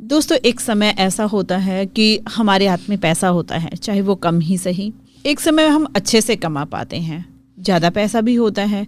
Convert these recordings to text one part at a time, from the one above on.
दोस्तों, एक समय ऐसा होता है कि हमारे हाथ में पैसा होता है, चाहे वो कम ही सही। एक समय हम अच्छे से कमा पाते हैं, ज़्यादा पैसा भी होता है।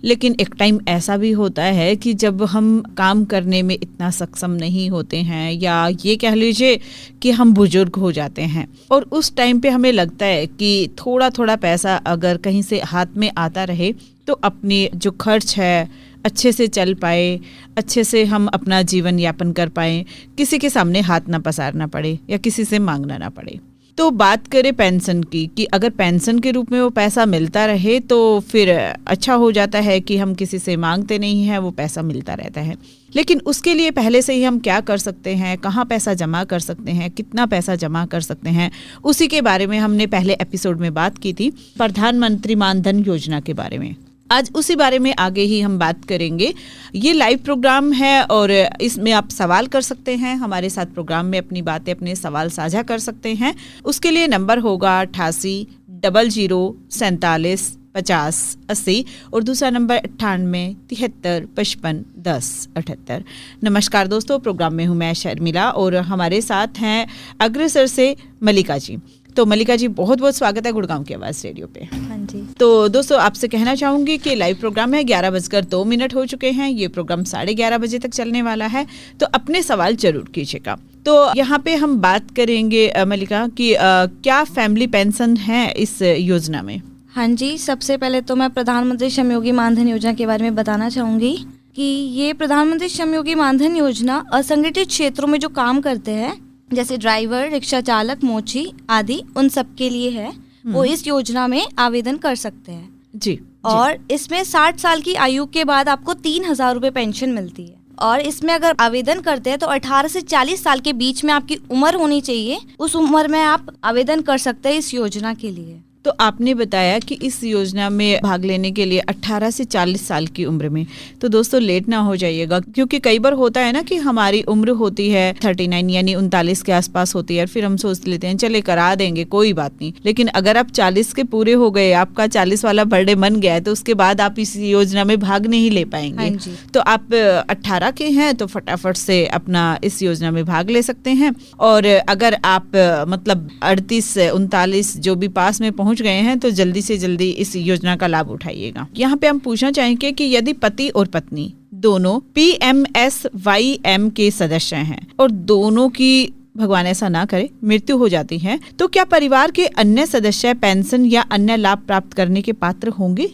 लेकिन एक टाइम ऐसा भी होता है कि जब हम काम करने में इतना सक्षम नहीं होते हैं, या ये कह लीजिए कि हम बुजुर्ग हो जाते हैं, और उस टाइम पे हमें लगता है कि थोड़ा थोड़ा पैसा अगर कहीं से हाथ में आता रहे तो अपने जो खर्च है अच्छे से चल पाए, अच्छे से हम अपना जीवन यापन कर पाएँ, किसी के सामने हाथ ना पसारना पड़े या किसी से मांगना ना पड़े। तो बात करें पेंशन की, कि अगर पेंशन के रूप में वो पैसा मिलता रहे तो फिर अच्छा हो जाता है कि हम किसी से मांगते नहीं हैं, वो पैसा मिलता रहता है। लेकिन उसके लिए पहले से ही हम क्या कर सकते हैं, कहाँ पैसा जमा कर सकते हैं, कितना पैसा जमा कर सकते हैं, उसी के बारे में हमने पहले एपिसोड में बात की थी, प्रधानमंत्री मानधन योजना के बारे में। आज उसी बारे में आगे ही हम बात करेंगे। ये लाइव प्रोग्राम है और इसमें आप सवाल कर सकते हैं, हमारे साथ प्रोग्राम में अपनी बातें, अपने सवाल साझा कर सकते हैं। उसके लिए नंबर होगा 8800475080 और दूसरा नंबर 9873551078। नमस्कार दोस्तों, प्रोग्राम में हूँ मैं शर्मिला और हमारे साथ हैं अग्रसर से मलिका जी। तो मलिका जी, बहुत बहुत स्वागत है गुड़गांव की आवाज़ रेडियो पे। हाँ जी। तो दोस्तों, आपसे कहना चाहूँगी कि लाइव प्रोग्राम है, 11:02 हो चुके हैं। ये प्रोग्राम 11:30 बजे तक चलने वाला है, तो अपने सवाल जरूर कीजिएगा। तो यहाँ पे हम बात करेंगे मलिका कि क्या फैमिली पेंशन है इस योजना में? हाँ जी, सबसे पहले तो मैं प्रधानमंत्री श्रमयोगी मानधन योजना के बारे में बताना चाहूँगी कि ये प्रधानमंत्री श्रमयोगी मानधन योजना असंगठित क्षेत्रों में जो काम करते हैं, जैसे ड्राइवर, रिक्शा चालक, मोची आदि, उन सब के लिए है। वो इस योजना में आवेदन कर सकते हैं जी। और इसमें 60 साल की आयु के बाद आपको 3,000 रुपये पेंशन मिलती है। और इसमें अगर आवेदन करते हैं तो 18 से 40 साल के बीच में आपकी उम्र होनी चाहिए। उस उम्र में आप आवेदन कर सकते हैं इस योजना के लिए। तो आपने बताया कि इस योजना में भाग लेने के लिए 18 से 40 साल की उम्र में, तो दोस्तों लेट ना हो जाइएगा, क्योंकि कई बार होता है ना कि हमारी उम्र होती है 39 यानी 39 के आसपास होती है, फिर हम सोच लेते हैं चले करा देंगे, कोई बात नहीं। लेकिन अगर आप 40 के पूरे हो गए, आपका 40 वाला बर्थडे बन गया है, तो उसके बाद आप इस योजना में भाग नहीं ले पाएंगे। हाँ जी। तो आप 18 के हैं तो फटाफट से अपना इस योजना में भाग ले सकते हैं। और अगर आप मतलब 38 39 जो भी पास में पहुंच गए हैं, तो जल्दी से जल्दी इस योजना का लाभ उठाइएगा। यहाँ पे हम पूछना चाहेंगे कि यदि पति और पत्नी दोनों PMSYM के सदस्य हैं और दोनों की, भगवान ऐसा ना करे, मृत्यु हो जाती है, तो क्या परिवार के अन्य सदस्य पेंशन या अन्य लाभ प्राप्त करने के पात्र होंगे?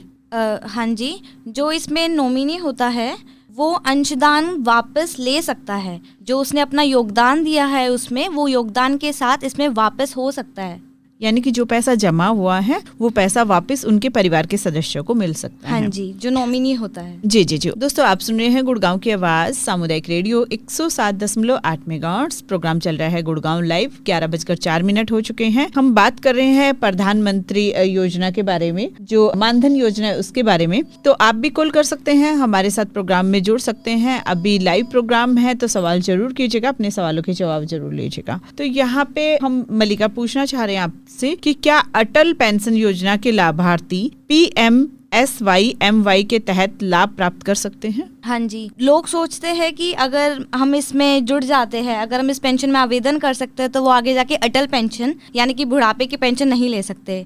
हाँ जी, जो इसमें नॉमिनी होता है वो अंशदान वापस ले सकता है। जो उसने अपना योगदान दिया है उसमें, वो योगदान के साथ इसमें वापस हो सकता है। यानी कि जो पैसा जमा हुआ है वो पैसा वापस उनके परिवार के सदस्यों को मिल सकता है। हाँ जी, जो नॉमिनी होता है। जी जी जी। दोस्तों, आप सुन रहे हैं गुड़गांव की आवाज सामुदायिक रेडियो 107.8 मेगाहर्ट्ज। प्रोग्राम चल रहा है गुड़गांव लाइव। 11:04 हो चुके हैं। हम बात कर रहे हैं प्रधानमंत्री योजना के बारे में, जो मानधन योजना है उसके बारे में। तो आप भी कॉल कर सकते हैं, हमारे साथ प्रोग्राम में जुड़ सकते हैं। अभी लाइव प्रोग्राम है तो सवाल जरूर कीजिएगा, अपने सवालों के जवाब जरूर लीजिएगा। तो यहाँ पे हम मलिका पूछना चाह रहे हैं आप से कि क्या अटल पेंशन योजना के लाभार्थी PMSYMY के तहत लाभ प्राप्त कर सकते हैं? हाँ जी, लोग सोचते हैं कि अगर हम इसमें जुड़ जाते हैं, अगर हम इस पेंशन में आवेदन कर सकते हैं, तो वो आगे जाके अटल पेंशन यानी कि बुढ़ापे की पेंशन नहीं ले सकते।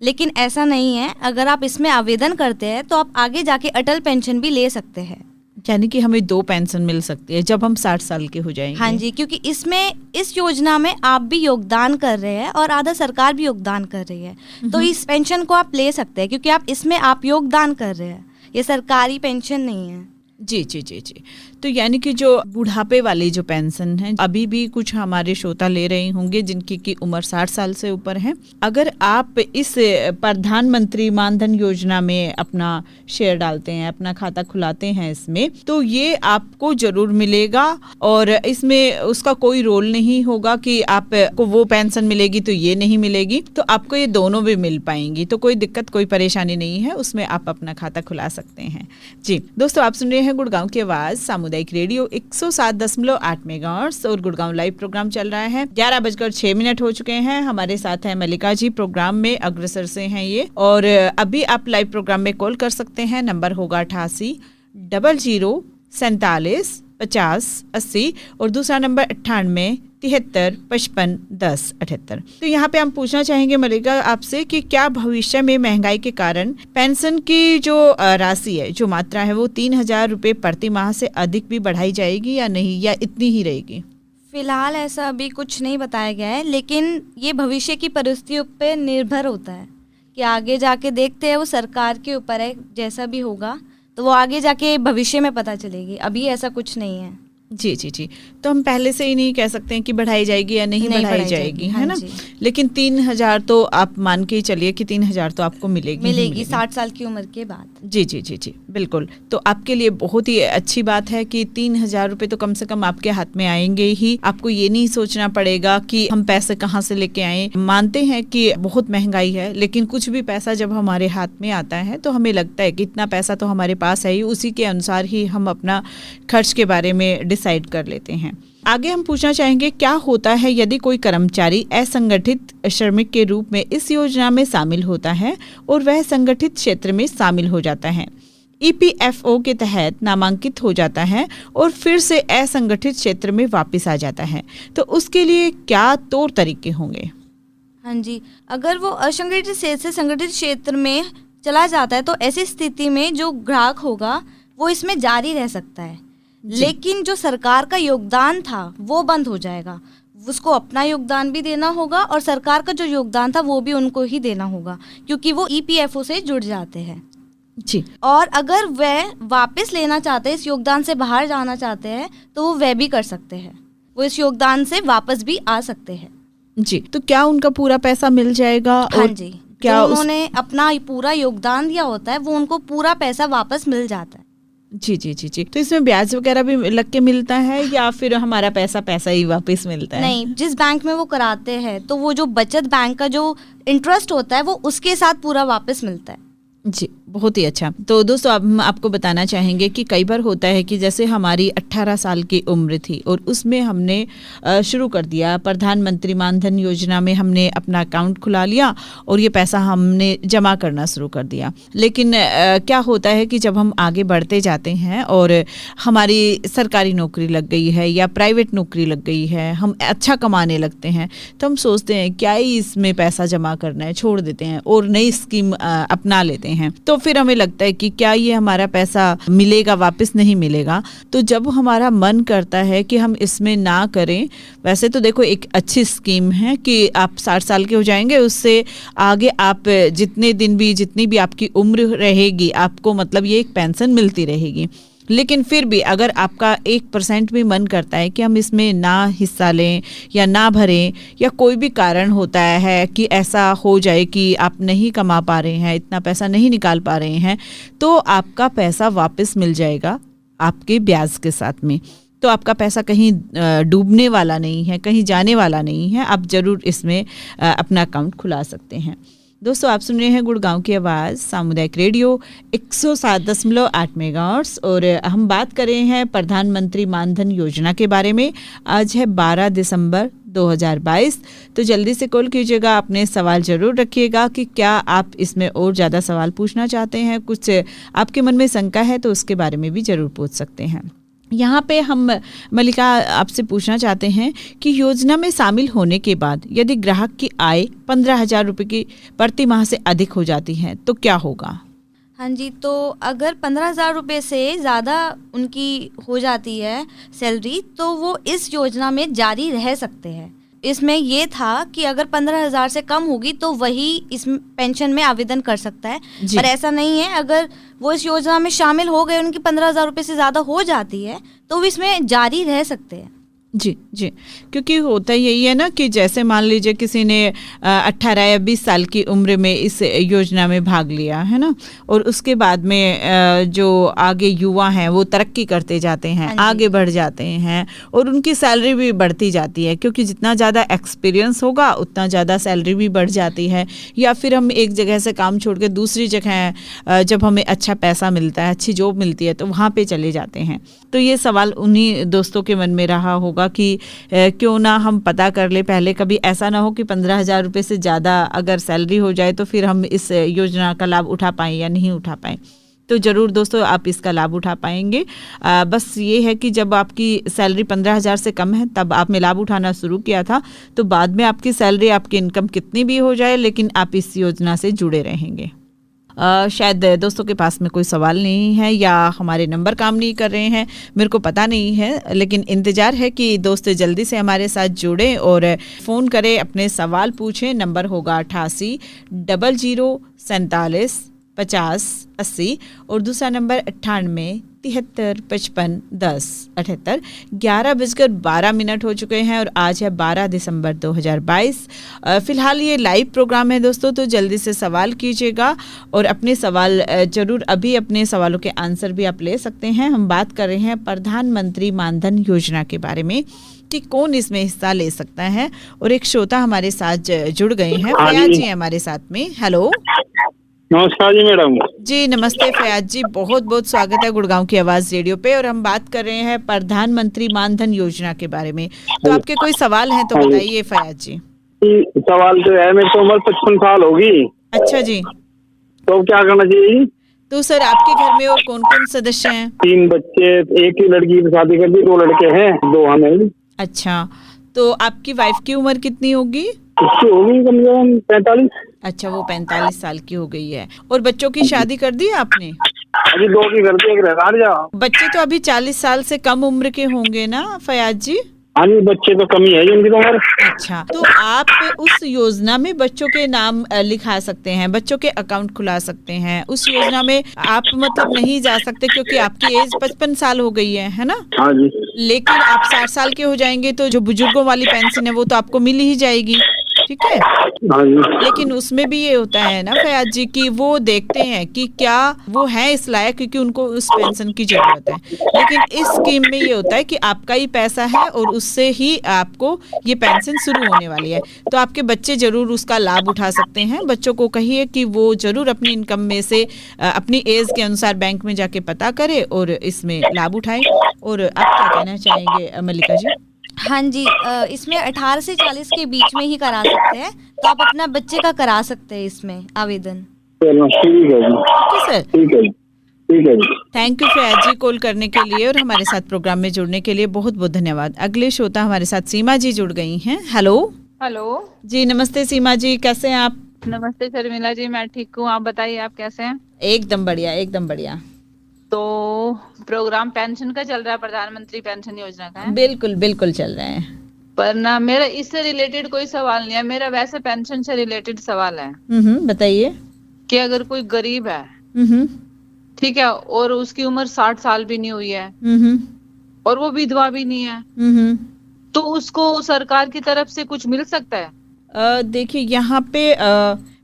लेकिन ऐसा नहीं है। अगर आप इसमें आवेदन करते हैं तो आप आगे जाके अटल पेंशन भी ले सकते हैं। यानी कि हमें 2 पेंशन मिल सकती है जब हम 60 साल के हो जाएंगे। हाँ जी, क्योंकि इसमें, इस योजना में आप भी योगदान कर रहे हैं और आधा सरकार भी योगदान कर रही है। तो इस पेंशन को आप ले सकते हैं, क्योंकि आप इसमें आप योगदान कर रहे हैं। ये सरकारी पेंशन नहीं है। जी जी जी जी। तो यानी कि जो बुढ़ापे वाली जो पेंशन है, अभी भी कुछ हमारे श्रोता ले रहे होंगे जिनकी की उम्र 60 साल से ऊपर है। अगर आप इस प्रधानमंत्री मानधन योजना में अपना शेयर डालते हैं, अपना खाता खुलाते हैं इसमें, तो ये आपको जरूर मिलेगा। और इसमें उसका कोई रोल नहीं होगा कि आपको वो पेंशन मिलेगी तो ये नहीं मिलेगी, तो आपको ये दोनों भी मिल पाएंगी। तो कोई दिक्कत, कोई परेशानी नहीं है, उसमें आप अपना खाता खुला सकते हैं। जी दोस्तों, आप सुन रहे हैं गुड़गांव की आवाज सामुदायिक रेडियो 107.8 मेगाहर्ट्ज और गुड़गांव लाइव प्रोग्राम चल रहा है। 11:06 हो चुके हैं। हमारे साथ है मलिका जी, प्रोग्राम में अग्रसर से हैं ये। और अभी आप लाइव प्रोग्राम में कॉल कर सकते हैं। नंबर होगा 880047 50 80 और दूसरा नंबर 98 73 55 10 78। तो यहाँ पे हम पूछना चाहेंगे मलिका आपसे कि क्या भविष्य में महंगाई के कारण पेंशन की जो राशि है, जो मात्रा है, वो 3,000 रुपये प्रति माह से अधिक भी बढ़ाई जाएगी या नहीं, या इतनी ही रहेगी? फिलहाल ऐसा अभी कुछ नहीं बताया गया है, लेकिन ये भविष्य की परिस्थितियों पर निर्भर होता है कि आगे जाके देखते हैं, वो सरकार के ऊपर है। जैसा भी होगा तो वो आगे जाके भविष्य में पता चलेगी, अभी ऐसा कुछ नहीं है। जी जी जी। तो हम पहले से ही नहीं कह सकते हैं कि बढ़ाई जाएगी या नहीं बढ़ाई जाएगी, है ना। लेकिन 3,000 तो आप मान के ही चलिए कि 3,000 तो आपको मिलेगी 60 साल की उम्र के बाद। जी जी जी जी बिल्कुल। तो आपके लिए बहुत ही अच्छी बात है कि 3,000 रुपये तो कम से कम आपके हाथ में आएंगे ही। आपको ये नहीं सोचना पड़ेगा कि हम पैसे कहाँ से लेके आए। मानते हैं कि बहुत महंगाई है, लेकिन कुछ भी पैसा जब हमारे हाथ में आता है तो हमें लगता है कि इतना पैसा तो हमारे पास है ही, उसी के अनुसार ही हम अपना खर्च के बारे में डिसाइड कर लेते हैं। आगे हम पूछना चाहेंगे, क्या होता है यदि कोई कर्मचारी असंगठित श्रमिक के रूप में इस योजना में शामिल होता है और वह संगठित क्षेत्र में शामिल हो जाता है, EPFO के तहत नामांकित हो जाता है और फिर से असंगठित क्षेत्र में वापस आ जाता है, तो उसके लिए क्या तौर तरीके होंगे? हाँ जी, अगर वो असंगठित क्षेत्र से संगठित क्षेत्र में चला जाता है तो ऐसी स्थिति में जो ग्राहक होगा वो इसमें जारी रह सकता है, लेकिन जो सरकार का योगदान था वो बंद हो जाएगा। उसको अपना योगदान भी देना होगा और सरकार का जो योगदान था वो भी उनको ही देना होगा, क्योंकि वो EPFO से जुड़ जाते हैं जी। और अगर वह वापस लेना चाहते हैं, इस योगदान से बाहर जाना चाहते हैं, तो वो वह भी कर सकते हैं। वो इस योगदान से वापस भी आ सकते हैं। जी। तो क्या उनका पूरा पैसा मिल जाएगा? हाँ जी, क्या उन्होंने अपना पूरा योगदान दिया होता है वो उनको पूरा पैसा वापस मिल जाता है। जी जी जी जी। तो इसमें ब्याज वगैरह भी लग के मिलता है या फिर हमारा पैसा ही वापस मिलता है? नहीं, जिस बैंक में वो कराते हैं तो वो जो बचत बैंक का जो इंटरेस्ट होता है वो उसके साथ पूरा वापस मिलता है। जी, बहुत ही अच्छा। तो दोस्तों, अब हम आपको बताना चाहेंगे कि कई बार होता है कि जैसे हमारी 18 साल की उम्र थी और उसमें हमने शुरू कर दिया, प्रधानमंत्री मानधन योजना में हमने अपना अकाउंट खुला लिया और ये पैसा हमने जमा करना शुरू कर दिया। लेकिन क्या होता है कि जब हम आगे बढ़ते जाते हैं और हमारी सरकारी नौकरी लग गई है या प्राइवेट नौकरी लग गई है, हम अच्छा कमाने लगते हैं, तो हम सोचते हैं क्या ही इसमें पैसा जमा करना है, छोड़ देते हैं और नई स्कीम अपना लेते हैं। तो फिर हमें लगता है कि क्या ये हमारा पैसा मिलेगा, वापस नहीं मिलेगा। तो जब हमारा मन करता है कि हम इसमें ना करें, वैसे तो देखो एक अच्छी स्कीम है कि आप 60 साल के हो जाएंगे, उससे आगे आप जितने दिन भी, जितनी भी आपकी उम्र रहेगी, आपको मतलब ये एक पेंशन मिलती रहेगी। लेकिन फिर भी अगर आपका 1% भी मन करता है कि हम इसमें ना हिस्सा लें या ना भरें, या कोई भी कारण होता है कि ऐसा हो जाए कि आप नहीं कमा पा रहे हैं, इतना पैसा नहीं निकाल पा रहे हैं, तो आपका पैसा वापस मिल जाएगा आपके ब्याज के साथ में। तो आपका पैसा कहीं डूबने वाला नहीं है, कहीं जाने वाला नहीं है। आप ज़रूर इसमें अपना अकाउंट खुला सकते हैं। दोस्तों, आप सुन रहे हैं गुड़गांव की आवाज़ सामुदायिक रेडियो 107.8 मेगाहर्ट्ज़ और हम बात कर रहे हैं प्रधानमंत्री मानधन योजना के बारे में। आज है 12 दिसंबर 2022। तो जल्दी से कॉल कीजिएगा, अपने सवाल ज़रूर रखिएगा कि क्या आप इसमें और ज़्यादा सवाल पूछना चाहते हैं, कुछ आपके मन में शंका है तो उसके बारे में भी ज़रूर पूछ सकते हैं। यहाँ पे हम मलिका आपसे पूछना चाहते हैं कि योजना में शामिल होने के बाद यदि ग्राहक की आय 15,000 रुपये की प्रति माह से अधिक हो जाती है तो क्या होगा? हाँ जी, तो अगर 15,000 रुपये से ज़्यादा उनकी हो जाती है सैलरी तो वो इस योजना में जारी रह सकते हैं। इसमें ये था कि अगर 15,000 से कम होगी तो वही इस पेंशन में आवेदन कर सकता है, पर ऐसा नहीं है। अगर वो इस योजना में शामिल हो गए, उनकी 15,000 रुपये से ज़्यादा हो जाती है तो वो इसमें जारी रह सकते हैं। जी जी, क्योंकि होता यही है ना कि जैसे मान लीजिए किसी ने 18 या 20 साल की उम्र में इस योजना में भाग लिया है ना, और उसके बाद में जो आगे युवा हैं वो तरक्की करते जाते हैं, आगे बढ़ जाते हैं और उनकी सैलरी भी बढ़ती जाती है, क्योंकि जितना ज़्यादा एक्सपीरियंस होगा उतना ज़्यादा सैलरी भी बढ़ जाती है। या फिर हम एक जगह से काम छोड़ के दूसरी जगह जब हमें अच्छा पैसा मिलता है, अच्छी जॉब मिलती है, तो वहाँ पे चले जाते हैं। तो ये सवाल उन्हीं दोस्तों के मन में रहा होगा कि क्यों ना हम पता कर ले पहले, कभी ऐसा ना हो कि 15,000 रुपये से ज़्यादा अगर सैलरी हो जाए तो फिर हम इस योजना का लाभ उठा पाएँ या नहीं उठा पाएँ। तो ज़रूर दोस्तों आप इसका लाभ उठा पाएंगे। बस ये है कि जब आपकी सैलरी 15,000 से कम है तब आपने लाभ उठाना शुरू किया था, तो बाद में आपकी सैलरी, आपकी इनकम कितनी भी हो जाए, लेकिन आप इस योजना से जुड़े रहेंगे। शायद दोस्तों के पास में कोई सवाल नहीं है या हमारे नंबर काम नहीं कर रहे हैं, मेरे को पता नहीं है, लेकिन इंतज़ार है कि दोस्त जल्दी से हमारे साथ जुड़ें और फ़ोन करें, अपने सवाल पूछें। नंबर होगा 88 00 47 50 80 और दूसरा नंबर 98 73 55 10 78। 11:12 हो चुके हैं और आज है 12 दिसंबर 2022। फ़िलहाल ये लाइव प्रोग्राम है दोस्तों, तो जल्दी से सवाल कीजिएगा और अपने सवाल ज़रूर, अभी अपने सवालों के आंसर भी आप ले सकते हैं। हम बात कर रहे हैं प्रधानमंत्री मानधन योजना के बारे में कि कौन इसमें हिस्सा ले सकता है, और एक श्रोता हमारे साथ जुड़ गए हैं, फयाज जी हमारे साथ में। हेलो, नमस्कार जी मैडम। जी नमस्ते फयाज जी, बहुत बहुत स्वागत है गुड़गांव की आवाज़ रेडियो पे। और हम बात कर रहे हैं प्रधानमंत्री मानधन योजना के बारे में, तो आपके कोई सवाल हैं तो बताइए फयाज जी। सवाल तो है, मेरी तो उम्र 55 साल होगी। अच्छा जी, तो क्या करना चाहिए? तो सर आपके घर में और कौन कौन सदस्य हैं? 3 बच्चे, एक ही लड़की की शादी कर दी, 2 लड़के हैं, 2 हमें। अच्छा, तो आपकी वाइफ की उम्र कितनी होगी? उसकी होगी कम से कम 45। अच्छा, वो 45 साल की हो गई है। और बच्चों की शादी कर दी आपने? अभी 2 की कर दी, एक रह जा। बच्चे तो अभी 40 साल से कम उम्र के होंगे ना फयाज जी? हाँ जी, बच्चे तो कम ही है जिनकी तो उम्र। अच्छा, तो आप उस योजना में बच्चों के नाम लिखा सकते हैं, बच्चों के अकाउंट खुला सकते हैं। उस योजना में आप मतलब नहीं जा सकते क्योंकि आपकी एज 55 साल हो गई है ना? हाँ जी। लेकिन आप 60 साल के हो जाएंगे तो जो बुजुर्गों वाली पेंशन है वो तो आपको मिल ही जाएगी, ठीक है? हाँ जी। लेकिन उसमें भी ये होता है ना फयाज जी कि वो देखते हैं कि क्या वो है इस लायक, क्योंकि उनको उस पेंशन की जरूरत है। लेकिन इस स्कीम में ये होता है कि आपका ही पैसा है और उससे ही आपको ये पेंशन शुरू होने वाली है, तो आपके बच्चे जरूर उसका लाभ उठा सकते हैं। बच्चों को कहिए कि वो जरूर अपनी इनकम में से अपनी एज के अनुसार बैंक में जाके पता करे और इसमें लाभ उठाए। और आप क्या कहना चाहेंगे मल्लिका जी? हाँ जी, इसमें 18 से 40 के बीच में ही करा सकते हैं, तो आप अपना बच्चे का करा सकते हैं इसमें आवेदन। चलो ठीक है जी। ओके सर, ठीक है जी, ठीक है जी। Thank you Fayaz ji call करने के लिए और हमारे साथ प्रोग्राम में जुड़ने के लिए बहुत बहुत धन्यवाद। अगले श्रोता हमारे साथ सीमा जी जुड़ गई हैं। हेलो हेलो जी, नमस्ते सीमा जी, कैसे हैं आप? नमस्ते शर्मिला जी, मैं ठीक हूँ, आप बताइए आप कैसे हैं? एकदम बढ़िया, एकदम बढ़िया। तो प्रोग्राम पेंशन का चल रहा है, प्रधानमंत्री पेंशन योजना का है। बिल्कुल बिल्कुल चल रहे हैं। पर ना मेरा इससे रिलेटेड कोई सवाल नहीं है, मेरा वैसे पेंशन से रिलेटेड सवाल है बताइए। कि अगर कोई गरीब है, ठीक है, और उसकी उम्र 60 साल भी नहीं हुई है और वो विधवा भी नहीं है, तो उसको सरकार की तरफ से कुछ मिल सकता है? देखिए यहाँ पे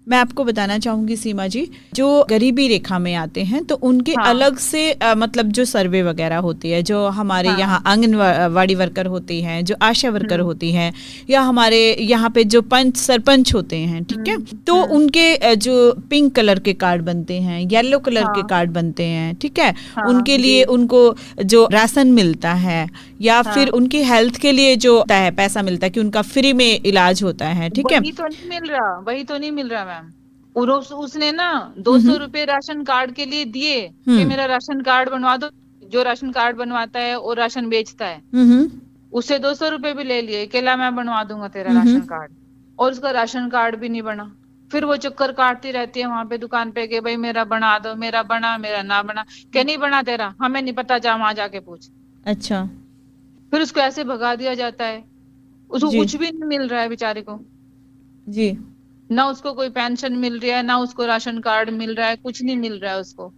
मैं आपको बताना चाहूंगी सीमा जी, जो गरीबी रेखा में आते हैं तो उनके अलग से मतलब जो सर्वे वगैरह होती है, जो हमारे यहाँ आंगनवाड़ी वर्कर होती हैं, जो आशा वर्कर होती हैं, या हमारे यहाँ पे जो पंच सरपंच होते हैं, ठीक है, तो उनके जो पिंक कलर के कार्ड बनते हैं, येलो कलर के कार्ड बनते हैं, ठीक है, उनके लिए उनको जो राशन मिलता है या फिर उनकी हेल्थ के लिए जो है पैसा मिलता है कि उनका फ्री में इलाज होता है, ठीक है। वही तो नहीं मिल रहा, वही तो नहीं मिल रहा मैम। उसने ना 200 रुपए राशन कार्ड के लिए दिए कि मेरा राशन कार्ड बनवा दो। जो राशन कार्ड बनवाता है और राशन बेचता है उससे 200 रुपए भी ले लिए, केला मैं बनवा दूंगा तेरा राशन कार्ड, और उसका राशन कार्ड भी नहीं बना। फिर वो चक्कर काटती रहती है वहां पे दुकान पे कि भाई मेरा बना दो, मेरा बना, मेरा ना बना। क्या नहीं बना तेरा? हमें नहीं पता, जा वहां जाके पूछ। अच्छा, फिर उसको ऐसे भगा दिया जाता है, उसको कुछ भी नहीं मिल रहा है बेचारे को जी, ना उसको कोई पेंशन मिल रही है, ना उसको राशन कार्ड मिल रहा है, कुछ नहीं मिल रहा है उसको।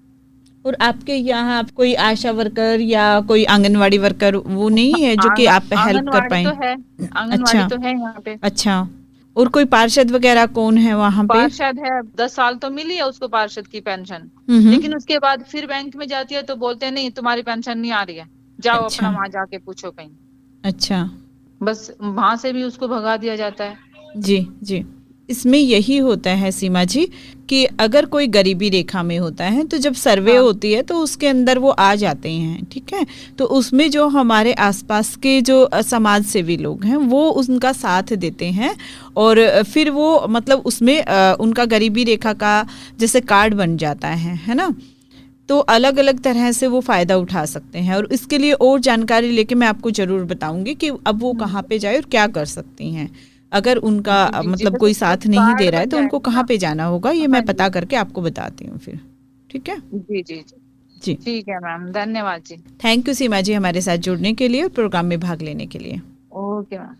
और आपके यहाँ कोई आशा वर्कर या कोई आंगनवाड़ी वर्कर वो नहीं है जो कि आप हेल्प कर पाए? तो है, आंगनवाड़ी तो है यहाँ पे। अच्छा, और कोई पार्षद वगैरह कौन है वहाँ पे? पार्षद है, 10 साल तो मिली है उसको पार्षद की पेंशन, लेकिन उसके बाद फिर बैंक में जाती है तो बोलते हैं नहीं तुम्हारी पेंशन नहीं आ रही है, जाओ अपना वहां जाके पूछो कहीं। अच्छा, बस वहां से भी उसको भगा दिया जाता है। जी जी, इसमें यही होता है सीमा जी कि अगर कोई गरीबी रेखा में होता है तो जब सर्वे होती है तो उसके अंदर वो आ जाते हैं, ठीक है, तो उसमें जो हमारे आसपास के जो समाज सेवी लोग हैं वो उनका साथ देते हैं और फिर वो मतलब उसमें उनका गरीबी रेखा का जैसे कार्ड बन जाता है ना। तो अलग अलग तरह से वो फ़ायदा उठा सकते हैं। और इसके लिए और जानकारी लेके मैं आपको ज़रूर बताऊंगी कि अब वो कहाँ पे जाए और क्या कर सकती हैं। अगर उनका जी, मतलब जी, कोई साथ नहीं कार्ड दे रहा है बन तो उनको जाएगा कहाँ ना। पे जाना होगा, ये हाँ मैं जी, पता करके आपको बताती हूँ फिर। ठीक है जी जी जी, जी। ठीक है मैम, धन्यवाद जी। थैंक यू सीमा जी हमारे साथ जुड़ने के लिए और प्रोग्राम में भाग लेने के लिए। Okay ma'am.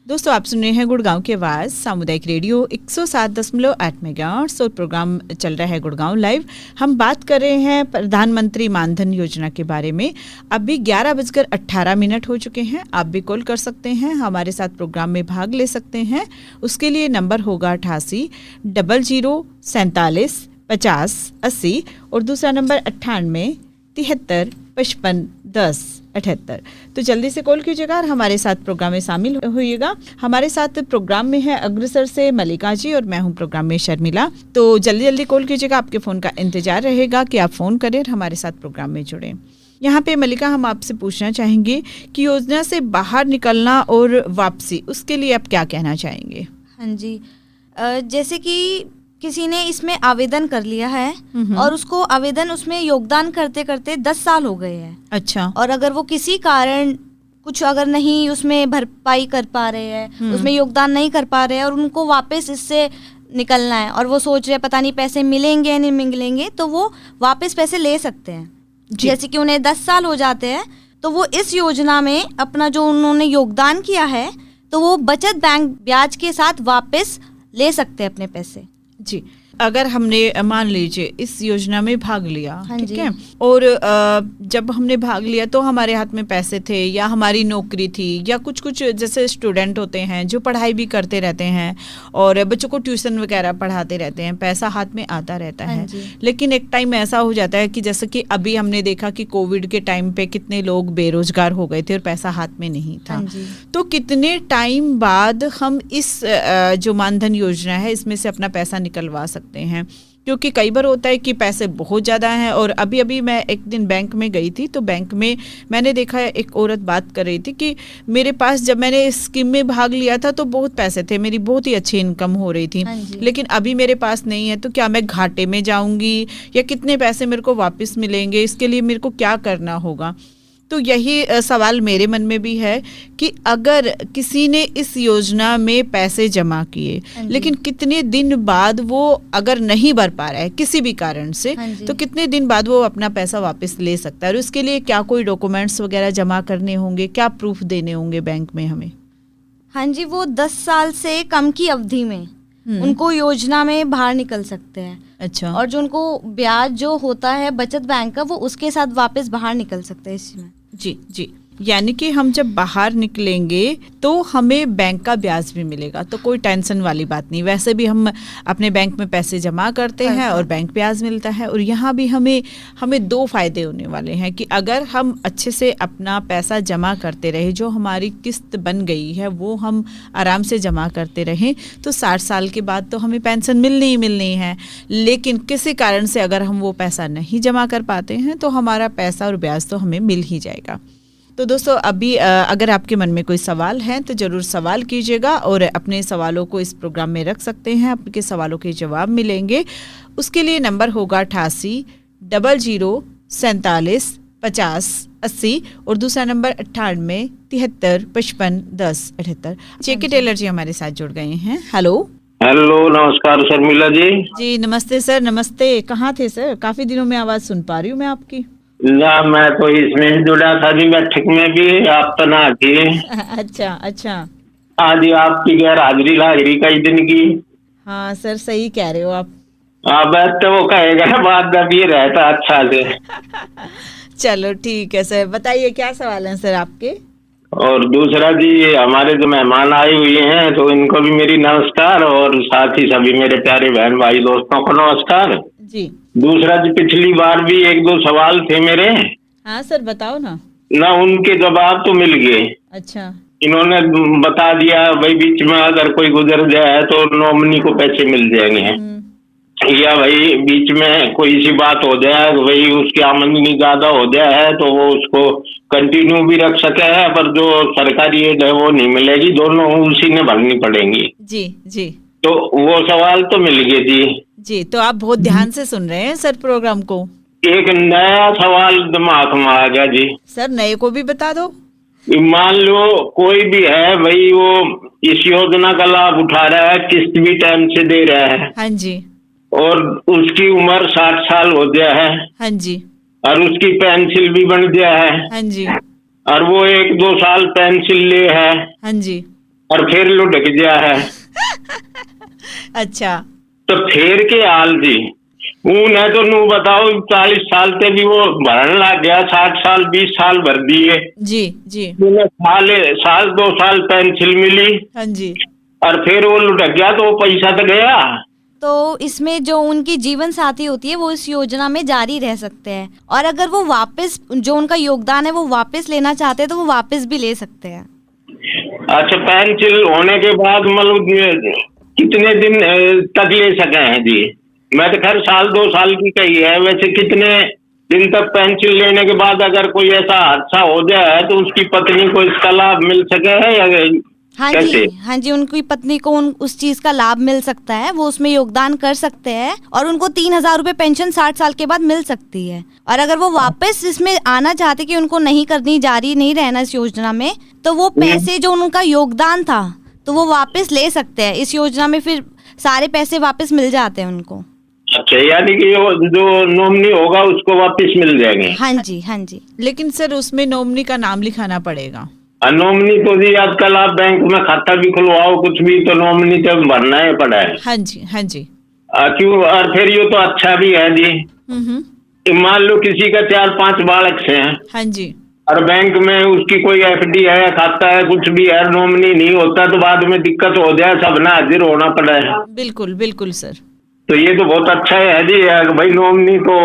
दोस्तों, आप सुन रहे हैं गुड़गांव की आवाज़ सामुदायिक रेडियो 107.8 मेगाहर्ट्ज़ और प्रोग्राम चल रहा है गुड़गांव लाइव। हम बात कर रहे हैं प्रधानमंत्री मानधन योजना के बारे में। अभी 11:18 हो चुके हैं। आप भी कॉल कर सकते हैं, हमारे साथ प्रोग्राम में भाग ले सकते हैं। उसके लिए नंबर होगा 88 00 47 50 80 और दूसरा नंबर 98 73 55 10 78। तो जल्दी से कॉल कीजिएगा और हमारे साथ प्रोग्राम में शामिल होइएगा। हमारे साथ प्रोग्राम में है अग्रसर से मलिका जी और मैं हूं प्रोग्राम में शर्मिला। तो जल्दी जल्दी कॉल कीजिएगा, आपके फ़ोन का इंतजार रहेगा कि आप फ़ोन करें और हमारे साथ प्रोग्राम में जुड़ें। यहाँ पे मलिका, हम आपसे पूछना चाहेंगे कि योजना से बाहर निकलना और वापसी, उसके लिए आप क्या कहना चाहेंगे? हाँ जी, जैसे कि किसी ने इसमें आवेदन कर लिया है और उसको आवेदन उसमें योगदान करते करते 10 साल हो गए हैं। अच्छा। और अगर वो किसी कारण कुछ अगर नहीं उसमें भरपाई कर पा रहे हैं, उसमें योगदान नहीं कर पा रहे हैं और उनको वापस इससे निकलना है और वो सोच रहे हैं पता नहीं पैसे मिलेंगे या नहीं मिलेंगे, तो वो वापस पैसे ले सकते हैं। जैसे कि उन्हें 10 साल हो जाते हैं तो वो इस योजना में अपना जो उन्होंने योगदान किया है तो वो बचत बैंक ब्याज के साथ वापस ले सकते हैं अपने पैसे। जी, अगर हमने मान लीजिए इस योजना में भाग लिया, हाँ ठीक जी। है, और जब हमने भाग लिया तो हमारे हाथ में पैसे थे या हमारी नौकरी थी या कुछ कुछ जैसे स्टूडेंट होते हैं जो पढ़ाई भी करते रहते हैं और बच्चों को ट्यूशन वगैरह पढ़ाते रहते हैं, पैसा हाथ में आता रहता हाँ है। जी। लेकिन एक टाइम ऐसा हो जाता है कि जैसे कि अभी हमने देखा कि कोविड के टाइम पे कितने लोग बेरोजगार हो गए थे और पैसा हाथ में नहीं था। हाँ जी। तो कितने टाइम बाद हम इस जो मानधन योजना है इसमें से अपना पैसा निकलवा सकते हैं? क्योंकि कई बार होता है कि पैसे बहुत ज़्यादा हैं। और अभी अभी मैं एक दिन बैंक में गई थी तो बैंक में मैंने देखा एक औरत बात कर रही थी कि मेरे पास जब मैंने इस स्कीम में भाग लिया था तो बहुत पैसे थे, मेरी बहुत ही अच्छी इनकम हो रही थी, हाँ जी। लेकिन अभी मेरे पास नहीं है, तो क्या मैं घाटे में जाऊंगी या कितने पैसे मेरे को वापस मिलेंगे, इसके लिए मेरे को क्या करना होगा? तो यही सवाल मेरे मन में भी है कि अगर किसी ने इस योजना में पैसे जमा किए लेकिन कितने दिन बाद वो अगर नहीं भर पा रहा है किसी भी कारण से, तो कितने दिन बाद वो अपना पैसा वापस ले सकता है? और उसके लिए क्या कोई डॉक्यूमेंट्स वगैरह जमा करने होंगे, क्या प्रूफ देने होंगे बैंक में हमें? हाँ जी, वो 10 साल से कम की अवधि में उनको योजना में बाहर निकल सकते हैं। अच्छा। और जो उनको ब्याज जो होता है बचत बैंक का वो उसके साथ वापस बाहर निकल सकते हैं इसमें। जी जी, यानी कि हम जब बाहर निकलेंगे तो हमें बैंक का ब्याज भी मिलेगा, तो कोई टेंशन वाली बात नहीं। वैसे भी हम अपने बैंक में पैसे जमा करते हैं और बैंक ब्याज मिलता है। और यहाँ भी हमें 2 फायदे होने वाले हैं कि अगर हम अच्छे से अपना पैसा जमा करते रहे, जो हमारी किस्त बन गई है वो हम आराम से जमा करते रहें, तो 60 साल के बाद तो हमें पेंशन मिलनी ही मिलनी है। लेकिन किसी कारण से अगर हम वो पैसा नहीं जमा कर पाते हैं तो हमारा पैसा और ब्याज तो हमें मिल ही जाएगा। तो दोस्तों, अभी अगर आपके मन में कोई सवाल है तो ज़रूर सवाल कीजिएगा और अपने सवालों को इस प्रोग्राम में रख सकते हैं, आपके सवालों के जवाब मिलेंगे। उसके लिए नंबर होगा 88 00 47 50 80 और दूसरा नंबर 98 73 55 10 78। जेके टेलर जी हमारे साथ जुड़ गए हैं। हेलो हेलो, नमस्कार शर्मिला जी। जी नमस्ते सर, नमस्ते। कहाँ थे सर? काफ़ी दिनों में आवाज़ सुन पा रही हूँ मैं आपकी। ना, मैं तो इसमें ही जुड़ा था जी, बैठक में भी आप तो ना थी। अच्छा अच्छा। आज आपकी गैर हाजिरी लागिरी कई दिन की। हाँ सर, सही कह रहे हो आप। अब तो वो कहेगा बात जब ये रहता अच्छा से। चलो ठीक है सर, बताइए क्या सवाल है सर आपके? और दूसरा जी, हमारे जो मेहमान आए हुए हैं तो इनको भी मेरी नमस्कार और साथ ही सभी मेरे प्यारे बहन भाई दोस्तों को नमस्कार जी। दूसरा जी, पिछली बार भी 1-2 सवाल थे मेरे। हाँ सर, बताओ ना। उनके जवाब तो मिल गए। अच्छा। इन्होंने बता दिया भाई बीच में अगर कोई गुजर जाए तो नॉमिनी को पैसे मिल जाएंगे, या भाई बीच में कोई सी बात हो जाए, भाई उसकी आमदनी ज्यादा हो जाए तो वो उसको कंटिन्यू भी रख सके है, पर जो सरकारी एड है वो नहीं मिलेगी, दोनों उसी ने भरनी पड़ेंगी। जी जी। तो वो सवाल तो मिल गए जी। जी, तो आप बहुत ध्यान से सुन रहे हैं सर प्रोग्राम को। एक नया सवाल दिमाग में आ गया जी। सर नए को भी बता दो। मान लो कोई भी है भाई, वो इस योजना का लाभ उठा रहा है, किस्त भी टाइम से दे रहा है, हाँ जी, और उसकी उम्र 60 साल हो गया है, हाँ जी, और उसकी पेंसिल भी बन गया है, हाँ जी, और वो 1-2 साल पेंसिल ले है, हाँ जी। और फिर लुढ़क गया है। अच्छा, तो फिर के हाल जी उन्हें तो नू बताओ 40 साल से भी वो भरने लग गया, 60 साल 20 साल भर दिए जी जी, साल 2 साल पेंसिल मिली, हाँ जी, और फिर वो लुढ़क गया, तो वो पैसा तो गया। तो इसमें जो उनकी जीवन साथी होती है वो इस योजना में जारी रह सकते हैं, और अगर वो वापस जो उनका योगदान है वो वापस लेना चाहते हैं तो वो वापस भी ले सकते हैं। अच्छा, पेंसिल होने के बाद मतलब कितने दिन तक ले सके हैं जी? मैं तो खैर 1-2 साल की कही है, वैसे कितने दिन तक पेंसिल लेने के बाद अगर कोई ऐसा हादसा हो जाए तो उसकी पत्नी को इसका लाभ मिल सके है या हाँ कैसे? जी, हाँ जी, उनकी पत्नी को उस चीज का लाभ मिल सकता है, वो उसमें योगदान कर सकते हैं, और उनको 3,000 रुपए पेंशन 60 साल के बाद मिल सकती है। और अगर वो वापस इसमें आना चाहते कि उनको नहीं करनी, जारी नहीं रहना इस योजना में, तो वो पैसे जो उनका योगदान था तो वो वापस ले सकते हैं। इस योजना में फिर सारे पैसे वापस मिल जाते हैं उनको। अच्छा, यानी कि जो नॉमिनी होगा उसको वापस मिल जाएंगे? हाँ जी, हाँ जी। लेकिन सर उसमें नॉमिनी का नाम लिखाना पड़ेगा। नॉमिनी तो जी आजकल आप बैंक में खाता भी खुलवाओ कुछ भी तो नॉमिनी तो भरना ही पड़ा है। हाँ जी, हाँ जी। क्यों? और फिर ये तो अच्छा भी है जी। मान लो किसी का 4-5 बालक से हैं, हाँ जी, और बैंक में उसकी कोई FD है, खाता है, कुछ भी है, नॉमिनी नहीं होता तो बाद में दिक्कत हो जाए, सब ना हाजिर होना पड़ा है। बिल्कुल बिल्कुल सर। तो ये तो बहुत अच्छा है जी, भाई नॉमिनी तो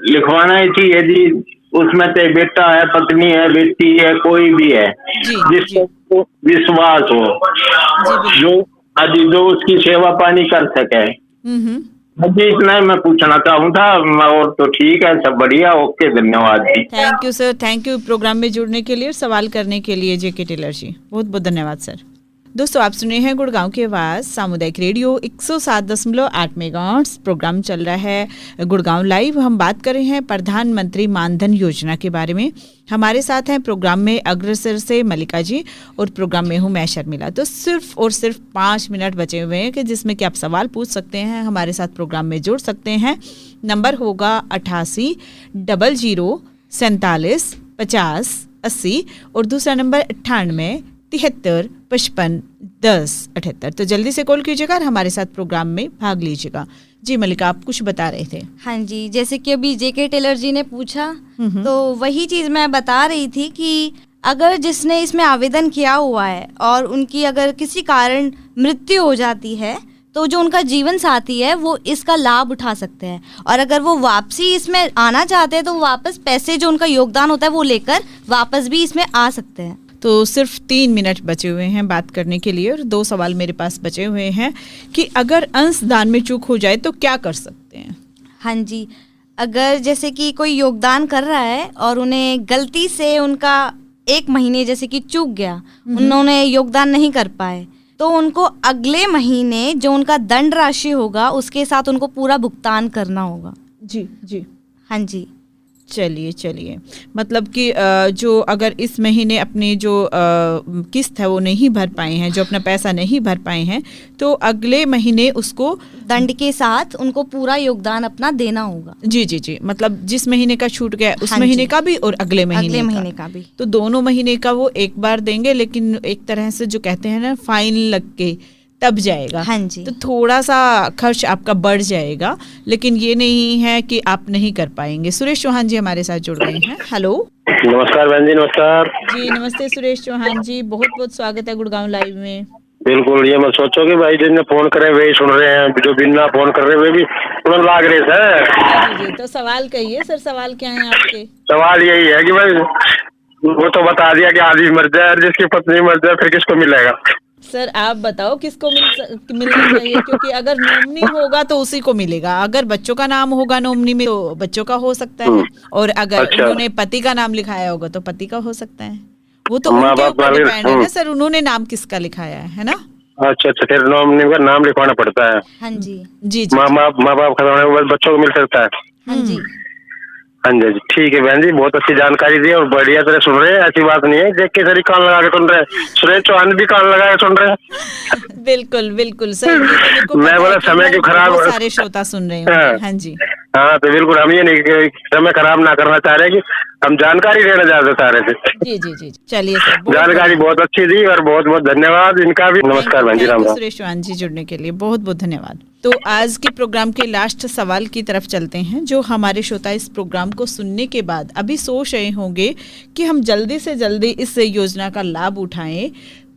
लिखवाना ही चाहिए जी। उसमें चाहे बेटा है, पत्नी है, बेटी है, कोई भी है जिसको विश्वास हो, जो उसकी सेवा पानी कर सके। जी इतना ही मैं पूछना चाहूँ था, और तो ठीक है, सब बढ़िया, ओके, धन्यवाद जी। Thank you sir, thank you programme में जुड़ने के लिए और सवाल करने के लिए JK टेलर जी, बहुत बहुत धन्यवाद सर। दोस्तों आप सुने हैं गुड़गांव की आवाज़ सामुदायिक रेडियो 107.8 मेगाहर्ट्ज़। प्रोग्राम चल रहा है गुड़गांव लाइव। हम बात कर रहे हैं प्रधानमंत्री मानधन योजना के बारे में। हमारे साथ हैं प्रोग्राम में अग्रसर से मलिका जी, और प्रोग्राम में हूँ मैं शर्मिला। तो सिर्फ और सिर्फ 5 मिनट बचे हुए हैं कि जिसमें कि आप सवाल पूछ सकते हैं, हमारे साथ प्रोग्राम में जुड़ सकते हैं। नंबर होगा 88 00 47 50 80, और दूसरा नंबर 98 73 55 10 78। तो जल्दी से कॉल कीजिएगा और हमारे साथ प्रोग्राम में भाग लीजिएगा। जी मलिका, आप कुछ बता रहे थे। हाँ जी, जैसे कि अभी JK टेलर जी ने पूछा तो वही चीज़ मैं बता रही थी कि अगर जिसने इसमें आवेदन किया हुआ है और उनकी अगर किसी कारण मृत्यु हो जाती है तो जो उनका जीवन साथी है वो इसका लाभ उठा सकते हैं, और अगर वो वापसी इसमें आना चाहते हैं तो वापस पैसे जो उनका योगदान होता है वो लेकर वापस भी इसमें आ सकते हैं। तो सिर्फ 3 मिनट बचे हुए हैं बात करने के लिए, और 2 सवाल मेरे पास बचे हुए हैं कि अगर अंशदान में चूक हो जाए तो क्या कर सकते हैं? हाँ जी, अगर जैसे कि कोई योगदान कर रहा है और उन्हें गलती से उनका 1 महीने जैसे कि चूक गया, उन्होंने योगदान नहीं कर पाए, तो उनको अगले महीने जो उनका दंड राशि होगा उसके साथ उनको पूरा भुगतान करना होगा। जी जी, हाँ जी। चलिए मतलब कि जो अगर इस महीने अपनी जो किस्त है वो नहीं भर पाए हैं, जो अपना पैसा नहीं भर पाए हैं, तो अगले महीने उसको दंड के साथ उनको पूरा योगदान अपना देना होगा। जी, मतलब जिस महीने का छूट गया उस हाँ महीने का भी और अगले महीने का भी, तो दोनों महीने का वो एक बार देंगे, लेकिन एक तरह से जो कहते हैं ना फाइन लग के तब जाएगा। हाँ जी। तो थोड़ा सा खर्च आपका बढ़ जाएगा, लेकिन ये नहीं है कि आप नहीं कर पाएंगे। सुरेश चौहान जी हमारे साथ जुड़ गए हैं। हेलो, नमस्कार बहन जी। नमस्कार जी, नमस्ते सुरेश चौहान जी, बहुत बहुत स्वागत है गुड़गांव लाइव में। बिल्कुल, ये मत सोचो कि भाई जिनने फोन करे वही सुन रहे हैं, जो बिना फोन कर रहे वे भी सुन लाग रहे सर। जी, तो सवाल कहिए सर, सवाल क्या है आपके? सवाल यही है कि भाई वो तो बता दिया कि आदमी मर जाए, जिसकी पत्नी मर जाए फिर किसको मिलेगा? सर आप बताओ किसको मिलना चाहिए, क्योंकि अगर नॉमिनी होगा तो उसी को मिलेगा, अगर बच्चों का नाम होगा नॉमिनी में तो बच्चों का हो सकता है, और अगर उन्होंने पति का नाम लिखाया होगा तो पति का हो सकता है। वो तो उनके ऊपर डिपेंड है ना सर, उन्होंने नाम किसका लिखाया है ना। अच्छा, फिर नॉमिनी का नाम लिखवाना पड़ता है। हाँ जी, जी। माँ बाप खत्म होने के बाद बच्चों को मिल सकता है। हाँ जी। हाँ जी ठीक है बहन जी, बहुत अच्छी जानकारी दी और बढ़िया तरह सुन रहे हैं, ऐसी बात नहीं है देख के सर कान लगा के सुन रहे हैं, सुरेश चौहान भी कान लगा के सुन रहे हैं। बिल्कुल बिल्कुल सर, ये तो मेरे को मैं पता बोला है कि समय हमारे क्यों खराब बहुत हो- सारे श्रोता सुन रहे हाँ। हैं। हाँ जी हाँ तो बिल्कुल हम ये नहीं कि समय खराब ना करना चाह रहे कि हम जानकारी देना चाह रहे थे। जी जी जी, चलिए सर, बहुत जानकारी बढ़िया। बहुत अच्छी दी और बहुत बहुत धन्यवाद इनका भी। नमस्कार बहन जी, राम राम। सुरेश चौहान जी जुड़ने के लिए बहुत बहुत धन्यवाद। तो आज के प्रोग्राम के लास्ट सवाल की तरफ चलते हैं। जो हमारे श्रोता इस प्रोग्राम को सुनने के बाद अभी सोच रहे होंगे कि हम जल्दी से जल्दी इस योजना का लाभ उठाएं,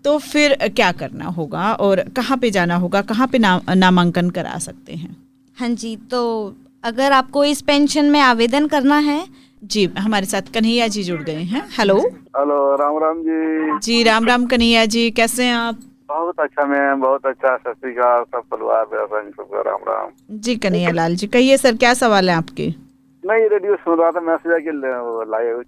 तो फिर क्या करना होगा और कहाँ पे जाना होगा, कहाँ पे नामांकन करा सकते हैं? हाँ जी, तो अगर आपको इस पेंशन में आवेदन करना है। जी, हमारे साथ कन्हैया जी जुड़ गए हैं। Hello hello, Ram Ram ji. जी, राम राम कन्हैया जी, कैसे हैं आप? बहुत अच्छा मैम, बहुत अच्छा। सत श्री अकाल सब परिवार, सबको राम राम। जी कन्हैया लाल जी, कहिए सर, क्या सवाल है आपके? नहीं, रेडियो सुन रहा था, मैसेज है कि लाइव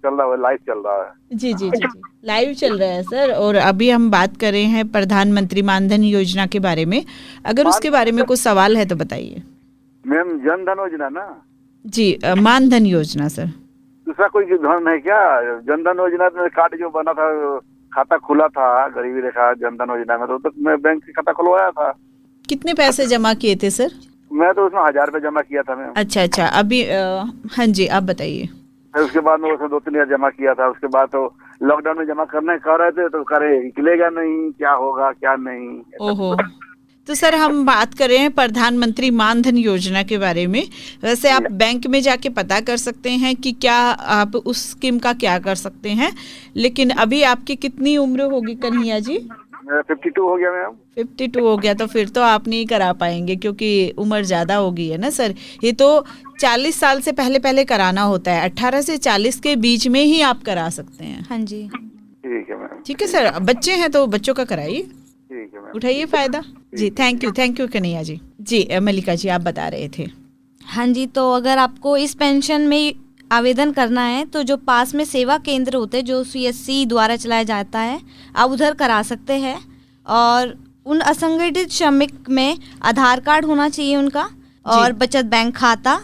चल रहा है। जी जी जी जी, लाइव चल रहा है सर। और अभी हम बात कर रहे हैं प्रधानमंत्री मानधन योजना के बारे में। अगर उसके बारे में कुछ सवाल है तो बताइए। मैम, जन धन योजना ना? जी, मानधन योजना सर। दूसरा कोई धन है क्या? जन धन योजना में कार्ड जो बना था, खाता खुला था गरीबी रेखा जन धन योजना में, तो मैं बैंक से खाता खुलवाया था। कितने पैसे जमा किए थे सर? मैं तो उसमें 1000 रुपये जमा किया था मैम। अच्छा अच्छा, अभी हाँ जी, आप बताइए। फिर उसके बाद में उसमें 2-3 हजार जमा किया था। उसके बाद तो लॉकडाउन में जमा करने कह रहे थे, तो करे निकलेगा नहीं, क्या होगा क्या नहीं। ओहो, तो सर हम बात कर रहे हैं प्रधानमंत्री मानधन योजना के बारे में। वैसे आप बैंक में जाके पता कर सकते हैं कि क्या आप उस स्कीम का क्या कर सकते हैं, लेकिन अभी आपकी कितनी उम्र होगी कन्हैया जी? 52 हो गया मैम। 52 हो गया, तो फिर तो आप नहीं करा पाएंगे क्योंकि उम्र ज़्यादा हो गई है ना सर। ये तो 40 साल से पहले कराना होता है। 18 से 40 के बीच में ही आप करा सकते हैं। हाँ जी, ठीक है मैम। ठीक है सर, बच्चे हैं तो बच्चों का कराइए, ठीक है मैम। उठाइए फायदा। जी, थैंक यू कन्हैया जी। जी मल्लिका जी, आप बता रहे थे। हाँ जी, तो अगर आपको इस पेंशन में आवेदन करना है तो जो पास में सेवा केंद्र होते हैं जो CSC द्वारा चलाया जाता है, आप उधर करा सकते हैं। और उन असंगठित श्रमिक में आधार कार्ड होना चाहिए उनका, और बचत बैंक खाता,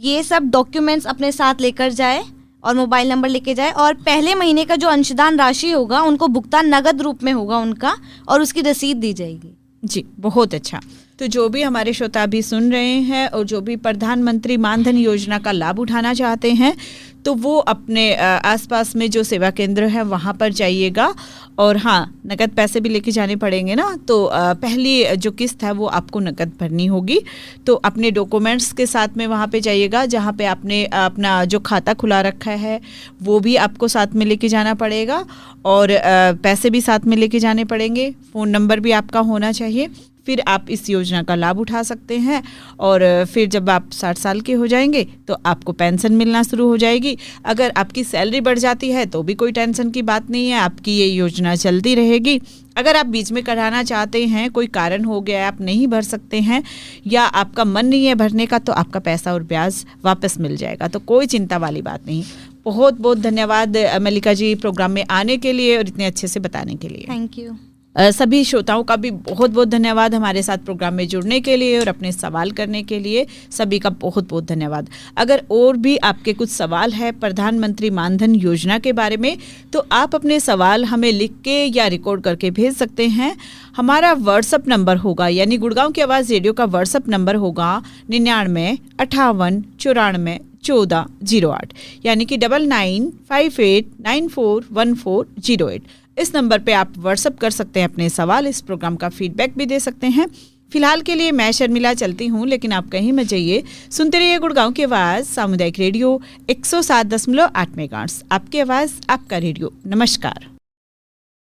ये सब डॉक्यूमेंट्स अपने साथ लेकर जाए और मोबाइल नंबर लेके जाए। और पहले महीने का जो अंशदान राशि होगा उनको भुगतान नगद रूप में होगा उनका, और उसकी रसीद दी जाएगी। जी, बहुत अच्छा। तो जो भी हमारे श्रोता अभी सुन रहे हैं और जो भी प्रधानमंत्री मानधन योजना का लाभ उठाना चाहते हैं, तो वो अपने आसपास में जो सेवा केंद्र है वहाँ पर जाइएगा। और हाँ, नकद पैसे भी लेके जाने पड़ेंगे ना, तो पहली जो किस्त है वो आपको नकद भरनी होगी। तो अपने डॉक्यूमेंट्स के साथ में वहाँ पे जाइएगा, जहाँ पे आपने अपना जो खाता खुला रखा है वो भी आपको साथ में लेके जाना पड़ेगा, और पैसे भी साथ में लेके जाने पड़ेंगे। फ़ोन नंबर भी आपका होना चाहिए, फिर आप इस योजना का लाभ उठा सकते हैं। और फिर जब आप 60 साल के हो जाएंगे तो आपको पेंशन मिलना शुरू हो जाएगी। अगर आपकी सैलरी बढ़ जाती है तो भी कोई टेंशन की बात नहीं है, आपकी ये योजना चलती रहेगी। अगर आप बीच में कराना चाहते हैं, कोई कारण हो गया, आप नहीं भर सकते हैं या आपका मन नहीं है भरने का, तो आपका पैसा और ब्याज वापस मिल जाएगा। तो कोई चिंता वाली बात नहीं। बहुत बहुत धन्यवाद मल्लिका जी प्रोग्राम में आने के लिए और इतने अच्छे से बताने के लिए। Thank you. सभी श्रोताओं का भी बहुत बहुत धन्यवाद हमारे साथ प्रोग्राम में जुड़ने के लिए और अपने सवाल करने के लिए। सभी का बहुत बहुत धन्यवाद। अगर और भी आपके कुछ सवाल है प्रधानमंत्री मानधन योजना के बारे में, तो आप अपने सवाल हमें लिख के या रिकॉर्ड करके भेज सकते हैं। हमारा व्हाट्सअप नंबर होगा, यानी गुड़गांव की आवाज़ रेडियो का व्हाट्सअप नंबर होगा 99 58 94 1408, यानी कि 9958941408। इस नंबर पे आप व्हाट्सअप कर सकते हैं अपने सवाल, इस प्रोग्राम का फीडबैक भी दे सकते हैं। फिलहाल के लिए मैं शर्मिला चलती हूँ, लेकिन आप कहीं मत जाइए, सुनते रहिए गुड़गांव की आवाज़ सामुदायिक रेडियो 107.8 मेगाहर्ट्ज़। आपकी आवाज़, आपका रेडियो। नमस्कार।